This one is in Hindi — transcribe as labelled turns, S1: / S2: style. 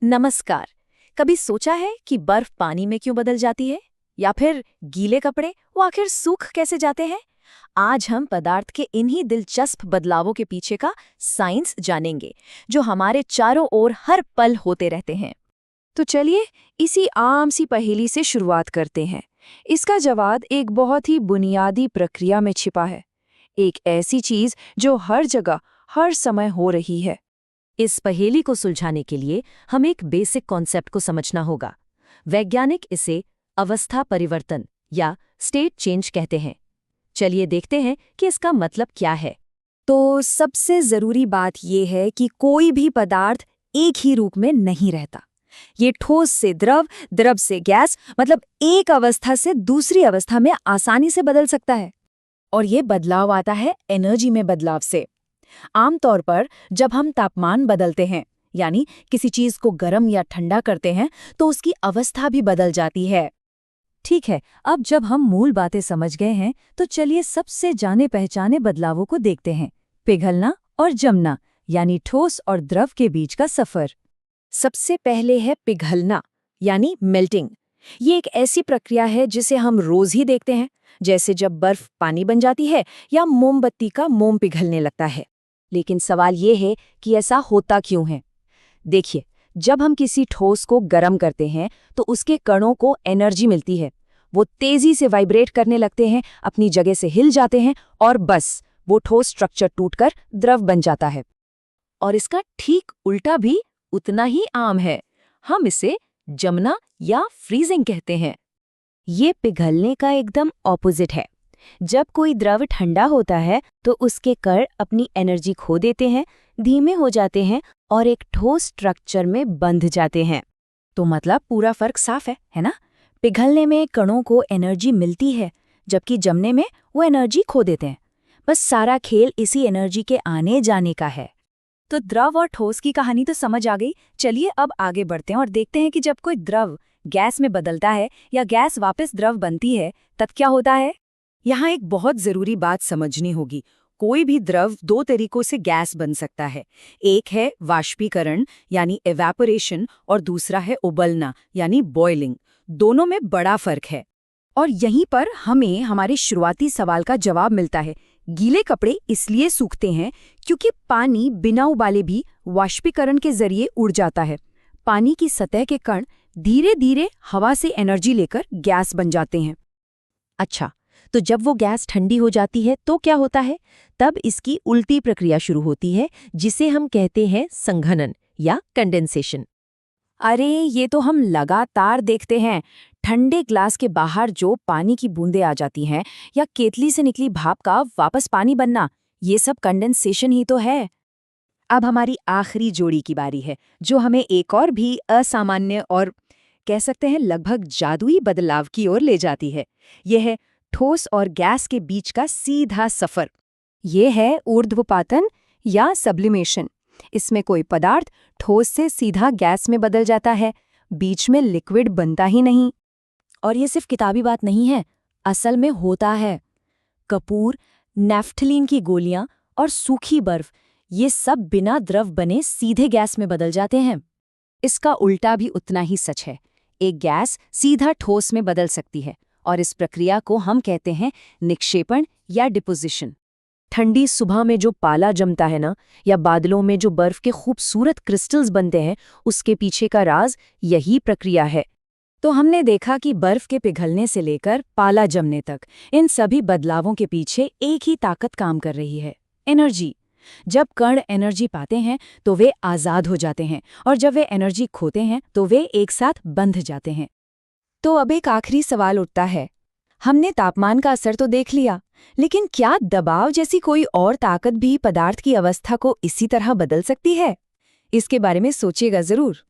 S1: नमस्कार। कभी सोचा है कि बर्फ पानी में क्यों बदल जाती है? या फिर गीले कपड़े वो आखिर सूख कैसे जाते हैं? आज हम पदार्थ के इन्हीं दिलचस्प बदलावों के पीछे का साइंस जानेंगे, जो हमारे चारों ओर हर पल होते रहते हैं।
S2: तो चलिए इसी आम सी पहेली से शुरुआत करते हैं। इसका जवाब एक बहुत ही बुनियादी प्रक्रिया में छिपा है। एक ऐसी चीज जो हर जगह हर समय हो रही है।
S1: इस पहेली को सुलझाने के लिए हम एक बेसिक कॉन्सेप्ट को समझना होगा। वैज्ञानिक इसे अवस्था परिवर्तन या स्टेट चेंज कहते हैं। चलिए देखते हैं कि इसका मतलब क्या है।
S2: तो सबसे जरूरी बात यह है कि कोई भी पदार्थ एक ही रूप में नहीं रहता। ये ठोस से द्रव, द्रव से गैस, मतलब एक अवस्था से दूसरी अवस्था में आसानी से बदल सकता है। और ये बदलाव आता है एनर्जी में बदलाव से। आमतौर पर जब हम तापमान बदलते हैं, यानी किसी चीज को गर्म या ठंडा करते हैं, तो उसकी अवस्था भी बदल जाती है।
S1: ठीक है, अब जब हम मूल बातें समझ गए हैं, तो चलिए सबसे जाने पहचाने बदलावों को देखते हैं। पिघलना और जमना, यानी ठोस और द्रव के बीच का सफर।
S2: सबसे पहले है पिघलना, यानी मेल्टिंग। ये एक ऐसी प्रक्रिया है जिसे हम रोज ही देखते हैं, जैसे जब बर्फ पानी बन जाती है या मोमबत्ती का मोम पिघलने लगता है।
S1: लेकिन सवाल ये है कि ऐसा होता क्यों है? देखिए, जब हम किसी ठोस को गर्म करते हैं तो उसके कणों को एनर्जी मिलती है। वो तेजी से वाइब्रेट करने लगते हैं, अपनी जगह से हिल जाते हैं और बस वो ठोस स्ट्रक्चर टूटकर द्रव बन जाता है। और इसका ठीक उल्टा भी उतना ही आम है। हम इसे जमना या फ्रीजिंग कहते हैं। ये पिघलने का एकदम ऑपोजिट है। जब कोई द्रव ठंडा होता है तो उसके कण अपनी एनर्जी खो देते हैं, धीमे हो जाते हैं और एक ठोस स्ट्रक्चर में बंध जाते हैं। तो मतलब पूरा फर्क साफ है ना? पिघलने में कणों को एनर्जी मिलती है, जबकि जमने में वो एनर्जी खो देते हैं। बस सारा खेल इसी एनर्जी के आने जाने का है। तो द्रव और ठोस की कहानी तो समझ आ गई। चलिए अब आगे बढ़ते हैं और देखते हैं कि जब कोई द्रव गैस में बदलता है या गैस वापस द्रव बनती है, तब क्या होता है। यहाँ एक बहुत जरूरी बात समझनी होगी। कोई भी द्रव दो तरीकों से गैस बन सकता है। एक है वाष्पीकरण यानी एवेपोरेशन और दूसरा है उबलना यानी बॉइलिंग। दोनों में बड़ा फर्क है। और यहीं पर हमें हमारे शुरुआती सवाल का जवाब मिलता है। गीले कपड़े इसलिए सूखते हैं क्योंकि पानी बिना उबाले भी वाष्पीकरण के जरिए उड़ जाता है। पानी की सतह के कण धीरे धीरे हवा से एनर्जी लेकर गैस बन जाते हैं। अच्छा, तो जब वो गैस ठंडी हो जाती है तो क्या होता है? तब इसकी उल्टी प्रक्रिया शुरू होती है, जिसे हम कहते हैं संघनन या कंडेंसेशन।
S2: अरे ये तो हम लगातार देखते हैं। ठंडे ग्लास के बाहर जो पानी की बूंदें आ जाती हैं या केतली से निकली भाप का वापस पानी बनना, ये सब कंडेंसेशन ही तो है। अब हमारी आखिरी जोड़ी की बारी है, जो हमें एक और भी असामान्य और कह सकते हैं लगभग जादुई बदलाव की ओर ले जाती है। यह है ठोस और गैस के बीच का सीधा सफर। ये है ऊर्ध्वपातन या सब्लिमेशन। इसमें कोई पदार्थ ठोस से सीधा गैस में बदल जाता है, बीच में लिक्विड बनता ही नहीं। और ये सिर्फ किताबी बात नहीं है, असल में होता है। कपूर, नैफ्थलीन की गोलियां और सूखी बर्फ, ये सब बिना द्रव बने सीधे गैस में बदल जाते हैं। इसका उल्टा भी उतना ही सच है। एक गैस सीधा ठोस में बदल सकती है और इस प्रक्रिया को हम कहते हैं निक्षेपण या डिपोजिशन। ठंडी सुबह में जो पाला जमता है ना, या बादलों में जो बर्फ के खूबसूरत क्रिस्टल्स बनते हैं, उसके पीछे का राज यही प्रक्रिया है। तो हमने देखा कि बर्फ के पिघलने से लेकर पाला जमने तक इन सभी बदलावों के पीछे एक ही ताकत काम कर रही है, एनर्जी। जब कण एनर्जी पाते हैं तो वे आज़ाद हो जाते हैं, और जब वे एनर्जी खोते हैं तो वे एक साथ बंध जाते हैं। तो अब एक आखिरी सवाल उठता है। हमने तापमान का असर तो देख लिया, लेकिन क्या दबाव जैसी कोई और ताकत भी पदार्थ की अवस्था को इसी तरह बदल सकती है? इसके बारे में सोचिएगा जरूर।